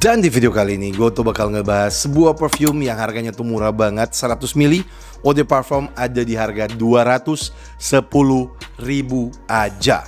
Dan di video kali ini gue tuh bakal ngebahas sebuah perfume yang harganya tuh murah banget, 100 ml. Eau de Parfum ada di harga 210.000 aja.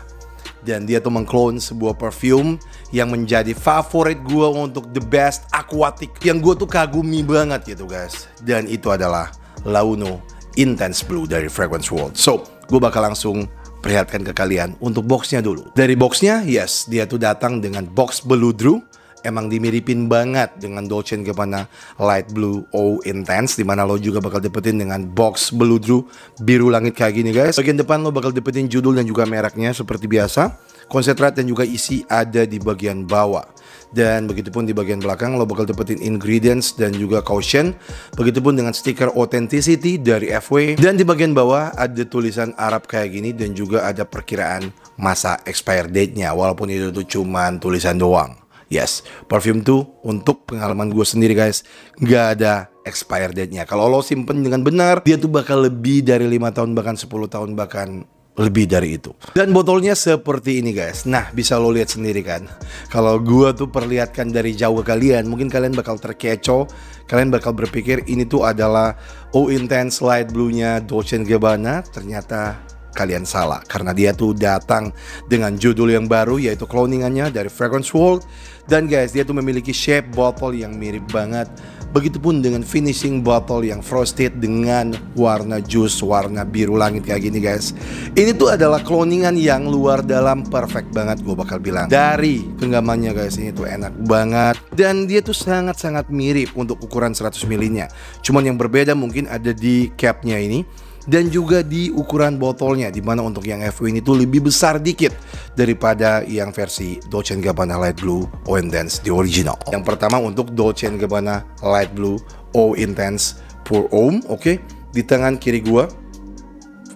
Dan dia tuh mengklon sebuah perfume yang menjadi favorit gue untuk the best aquatic yang gue tuh kagumi banget gitu guys. Dan itu adalah Launo Intense Blue dari Fragrance World. So, gue bakal langsung perlihatkan ke kalian untuk boxnya dulu. Dari boxnya, yes, dia tuh datang dengan box Belludru. Emang dimiripin banget dengan Dolce & Gabbana Light Blue Eau Intense, dimana lo juga bakal dapetin dengan box Belludru biru langit kayak gini guys. Bagian depan lo bakal dapetin judul dan juga mereknya seperti biasa. Konsentrat dan juga isi ada di bagian bawah. Dan begitupun di bagian belakang lo bakal dapetin ingredients dan juga caution. Begitupun dengan stiker authenticity dari FW. Dan di bagian bawah ada tulisan Arab kayak gini dan juga ada perkiraan masa expire date-nya, walaupun itu tuh cuman tulisan doang. Yes, perfume tuh untuk pengalaman gue sendiri guys, gak ada expire date-nya. Kalau lo simpen dengan benar, dia tuh bakal lebih dari 5 tahun, bahkan 10 tahun, bahkan lebih dari itu. Dan botolnya seperti ini guys. Nah, bisa lo lihat sendiri kan. Kalau gue tuh perlihatkan dari jauh ke kalian, mungkin kalian bakal terkecoh. Kalian bakal berpikir ini tuh adalah Eau Intense Light Blue-nya Dolce & Gabbana. Ternyata kalian salah, karena dia tuh datang dengan judul yang baru, yaitu cloningannya dari Fragrance World. Dan guys, dia tuh memiliki shape botol yang mirip banget. Begitupun dengan finishing botol yang frosted dengan warna jus, warna biru langit kayak gini guys. Ini tuh adalah cloningan yang luar dalam perfect banget, gue bakal bilang. Dari genggamannya guys, ini tuh enak banget. Dan dia tuh sangat-sangat mirip untuk ukuran 100 ml nya. Cuman yang berbeda mungkin ada di capnya ini dan juga di ukuran botolnya, dimana untuk yang FW ini tuh lebih besar dikit daripada yang versi Dolce & Gabbana Light Blue Eau Intense di original. Yang pertama untuk Dolce & Gabbana Light Blue Eau Intense Pour Homme, oke, di tangan kiri gua.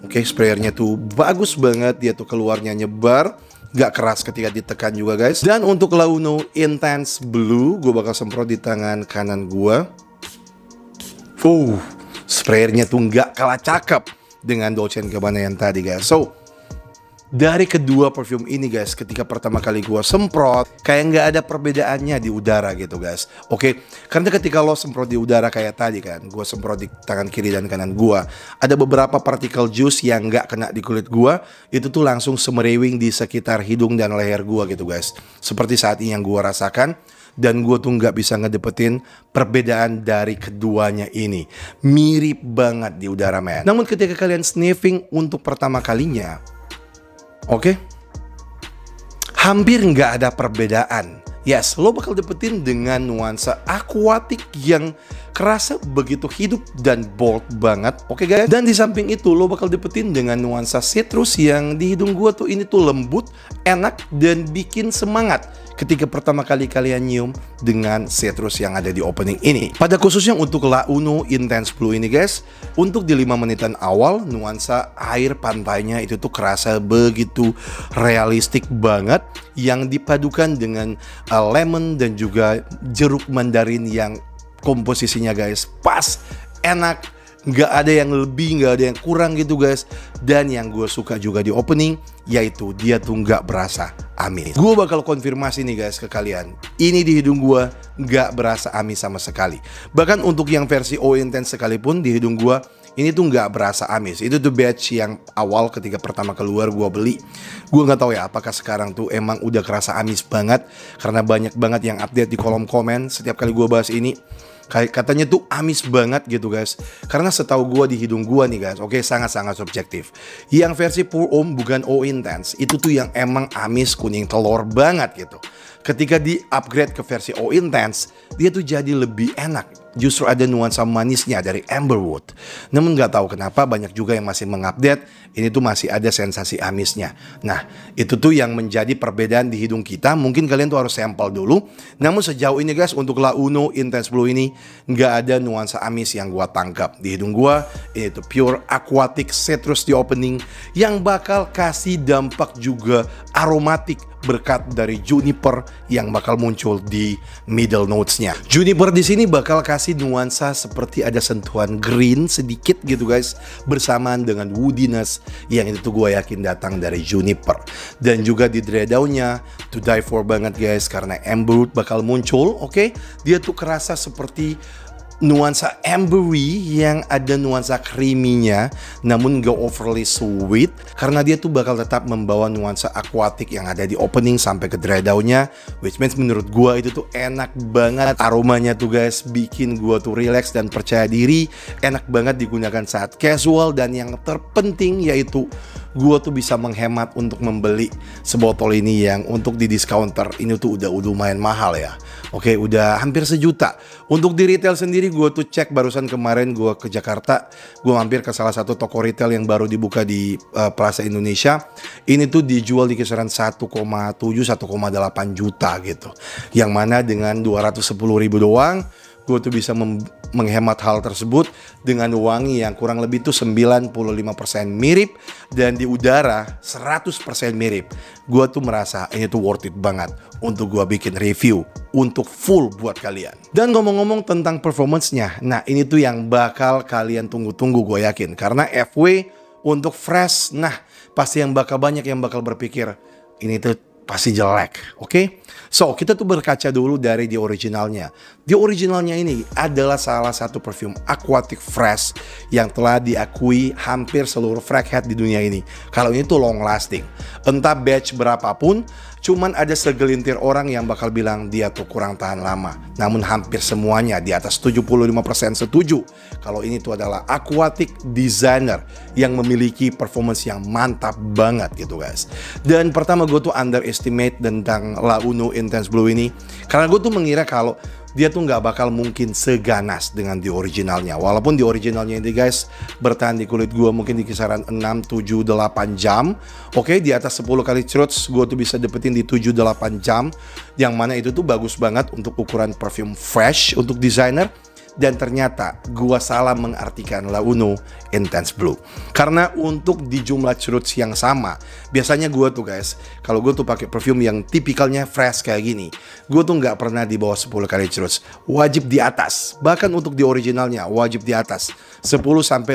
Oke, sprayernya tuh bagus banget, dia tuh keluarnya nyebar, gak keras ketika ditekan juga guys. Dan untuk Launo Intense Blue, gua bakal semprot di tangan kanan gua. Sprayernya tuh nggak kalah cakep dengan Dolce & Gabbana yang tadi guys. So, dari kedua perfume ini guys, ketika pertama kali gua semprot, kayak nggak ada perbedaannya di udara gitu guys. Oke, karena ketika lo semprot di udara kayak tadi kan, gua semprot di tangan kiri dan kanan gua, ada beberapa partikel juice yang nggak kena di kulit gua, itu tuh langsung semerewing di sekitar hidung dan leher gua gitu guys. Seperti saat ini yang gua rasakan. Dan gue tuh nggak bisa ngedapetin perbedaan dari keduanya ini. Mirip banget di udara men. Namun ketika kalian sniffing untuk pertama kalinya, oke, hampir nggak ada perbedaan. Yes, lo bakal dapetin dengan nuansa aquatic yang kerasa begitu hidup dan bold banget. Oke guys. Dan di samping itu lo bakal dapetin dengan nuansa citrus yang di hidung gue tuh ini tuh lembut, enak, dan bikin semangat ketika pertama kali kalian nyium dengan citrus yang ada di opening ini. Pada khususnya untuk Launo Intense Blue ini guys, untuk di 5 menitan awal, nuansa air pantainya itu tuh kerasa begitu realistik banget, yang dipadukan dengan lemon dan juga jeruk mandarin yang komposisinya guys pas, enak, nggak ada yang lebih, nggak ada yang kurang gitu guys. Dan yang gue suka juga di opening, yaitu dia tuh nggak berasa amis. Gue bakal konfirmasi nih guys ke kalian, ini di hidung gue nggak berasa amis sama sekali. Bahkan untuk yang versi Eau Intense sekalipun di hidung gue, ini tuh nggak berasa amis. Itu tuh batch yang awal ketika pertama keluar gue beli. Gue nggak tahu ya apakah sekarang tuh emang udah kerasa amis banget, karena banyak banget yang update di kolom komen setiap kali gue bahas ini. Katanya tuh amis banget gitu guys. Karena setahu gue di hidung gue nih guys, oke, sangat-sangat subjektif. Yang versi Pour Homme bukan Eau Intense, itu tuh yang emang amis kuning telur banget gitu. Ketika di upgrade ke versi Eau Intense, dia tuh jadi lebih enak. Justru ada nuansa manisnya dari amberwood. Namun nggak tahu kenapa banyak juga yang masih mengupdate, ini tuh masih ada sensasi amisnya. Nah, itu tuh yang menjadi perbedaan di hidung kita. Mungkin kalian tuh harus sampel dulu. Namun sejauh ini guys, untuk Launo Intense Blue ini nggak ada nuansa amis yang gua tangkap di hidung gua. Ini tuh pure aquatic citrus di opening yang bakal kasih dampak juga aromatik berkat dari juniper yang bakal muncul di middle notes-nya. Juniper di sini bakal kasih nuansa seperti ada sentuhan green sedikit gitu guys, bersamaan dengan woodiness yang itu tuh gue yakin datang dari juniper. Dan juga di dreadnought-nya to die for banget guys, karena amberwood bakal muncul, oke? Dia tuh kerasa seperti nuansa ambery yang ada nuansa creamy-nya, namun gak overly sweet, karena dia tuh bakal tetap membawa nuansa aquatic yang ada di opening sampai ke dreadnought-nya, which means menurut gua itu tuh enak banget. Aromanya tuh guys bikin gua tuh relax dan percaya diri, enak banget digunakan saat casual, dan yang terpenting yaitu gua tuh bisa menghemat untuk membeli sebotol ini yang untuk di discounter ini tuh udah lumayan mahal ya. Oke, udah hampir sejuta. Untuk di retail sendiri gue tuh cek barusan kemarin gue ke Jakarta, gue mampir ke salah satu toko retail yang baru dibuka di Plaza Indonesia. Ini tuh dijual di kisaran 1,7 1,8 juta gitu. Yang mana dengan 210.000 doang gue tuh bisa menghemat hal tersebut dengan wangi yang kurang lebih tuh 95% mirip, dan di udara 100% mirip. Gue tuh merasa ini tuh worth it banget untuk gue bikin review untuk full buat kalian. Dan ngomong-ngomong tentang performance-nya, nah ini tuh yang bakal kalian tunggu-tunggu gue yakin, karena FW untuk fresh, nah pasti yang bakal banyak yang bakal berpikir ini tuh pasti jelek, oke? So, kita tuh berkaca dulu dari di originalnya. Di originalnya ini adalah salah satu perfume aquatic fresh yang telah diakui hampir seluruh fraghead di dunia ini. Kalau ini tuh long lasting. Entah batch berapapun, cuman ada segelintir orang yang bakal bilang dia tuh kurang tahan lama. Namun hampir semuanya di atas 75% setuju kalau ini tuh adalah aquatic designer yang memiliki performance yang mantap banget gitu guys. Dan pertama gue tuh underestimate tentang Launo Intense Blue ini, karena gue tuh mengira kalau dia tuh nggak bakal mungkin seganas dengan di originalnya. Walaupun di originalnya ini guys bertahan di kulit gue mungkin di kisaran 6, 7, 8 jam. Oke, di atas 10 kali shots gue tuh bisa dapetin di 7, 8 jam. Yang mana itu tuh bagus banget untuk ukuran perfume fresh untuk designer. Dan ternyata gua salah mengartikan Launo Intense Blue, karena untuk di jumlah shots yang sama biasanya gua tuh guys, kalau gua tuh pakai perfume yang tipikalnya fresh kayak gini, gua tuh nggak pernah di bawah 10 kali shots, wajib di atas. Bahkan untuk di originalnya wajib di atas 10-15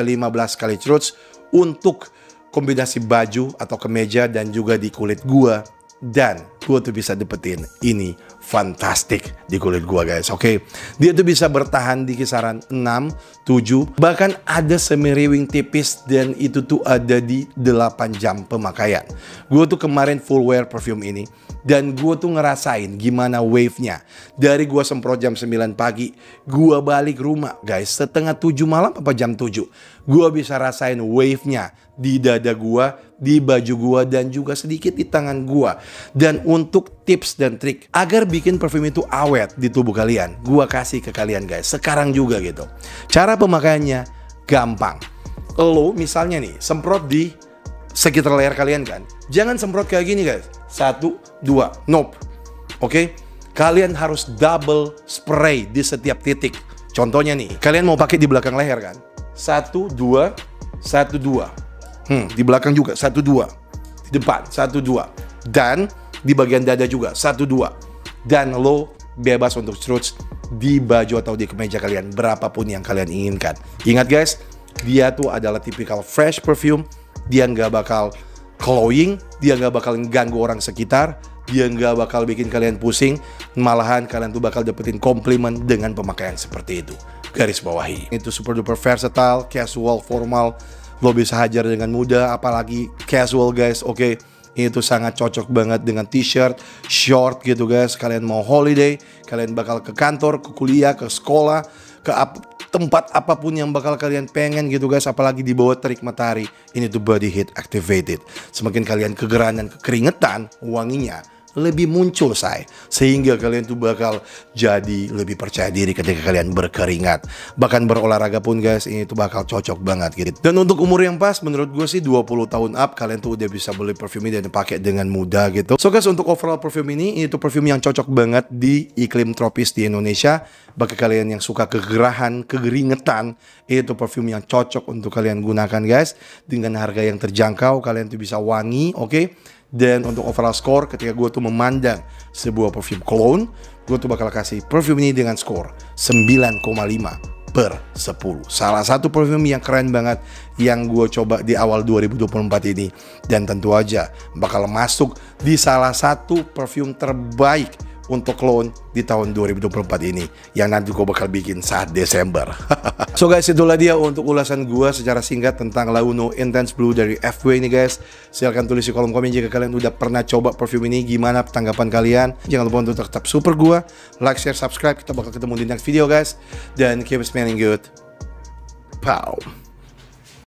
kali shots untuk kombinasi baju atau kemeja dan juga di kulit gua. Dan gue tuh bisa dapetin ini fantastic di kulit gue guys, oke? Dia tuh bisa bertahan di kisaran 6, 7, bahkan ada semiriwing tipis, dan itu tuh ada di 8 jam pemakaian. Gue tuh kemarin full wear perfume ini, dan gue tuh ngerasain gimana wave-nya. Dari gue semprot jam 9 pagi, gue balik rumah guys setengah 7 malam apa jam 7. Gue bisa rasain wave-nya di dada gue, di baju gue, dan juga sedikit di tangan gue. Dan untuk tips dan trik agar bikin perfume itu awet di tubuh kalian, gue kasih ke kalian guys sekarang juga gitu. Cara pemakaiannya gampang. Lo misalnya nih semprot di sekitar leher kalian kan, jangan semprot kayak gini guys, 1, 2, nope. Oke, kalian harus double spray di setiap titik. Contohnya nih, kalian mau pakai di belakang leher kan, 1, 2, 1, 2. Di belakang juga 1, 2, di depan 1, 2, dan di bagian dada juga 1, 2. Dan lo bebas untuk shots di baju atau di kemeja kalian berapapun yang kalian inginkan. Ingat guys, dia tuh adalah tipikal fresh perfume. Dia nggak bakal glowing, dia nggak bakal ganggu orang sekitar, dia nggak bakal bikin kalian pusing. Malahan kalian tuh bakal dapetin komplimen dengan pemakaian seperti itu. Garis bawahi, itu super duper versatile, casual, formal. Lo bisa hajar dengan mudah, apalagi casual guys, oke? Ini tuh sangat cocok banget dengan t-shirt, short gitu guys. Kalian mau holiday, kalian bakal ke kantor, ke kuliah, ke sekolah, ke tempat apapun yang bakal kalian pengen gitu guys. Apalagi di bawah terik matahari, ini tuh body heat activated. Semakin kalian kegeran dan kekeringetan, wanginya lebih muncul sehingga kalian tuh bakal jadi lebih percaya diri ketika kalian berkeringat. Bahkan berolahraga pun guys, ini tuh bakal cocok banget gitu. Dan untuk umur yang pas, menurut gue sih 20 tahun up, kalian tuh udah bisa beli perfume ini dan pakai dengan mudah gitu. So guys, untuk overall perfume ini tuh perfume yang cocok banget di iklim tropis di Indonesia. Bagi kalian yang suka kegerahan, kekeringetan, itu perfume yang cocok untuk kalian gunakan guys. Dengan harga yang terjangkau, kalian tuh bisa wangi, oke? Dan untuk overall score, ketika gue tuh memandang sebuah perfume cologne, gue tuh bakal kasih perfume ini dengan skor 9,5/10. Salah satu perfume yang keren banget yang gue coba di awal 2024 ini. Dan tentu aja bakal masuk di salah satu perfume terbaik untuk cologne di tahun 2024 ini, yang nanti gue bakal bikin saat Desember. So guys, itulah dia untuk ulasan gue secara singkat tentang Launo Intense Blue dari FW ini guys. Silahkan tulis di kolom komen jika kalian udah pernah coba perfume ini, gimana tanggapan kalian. Jangan lupa untuk tetap support gue, like, share, subscribe. Kita bakal ketemu di next video guys. Dan keep smelling good. Pow.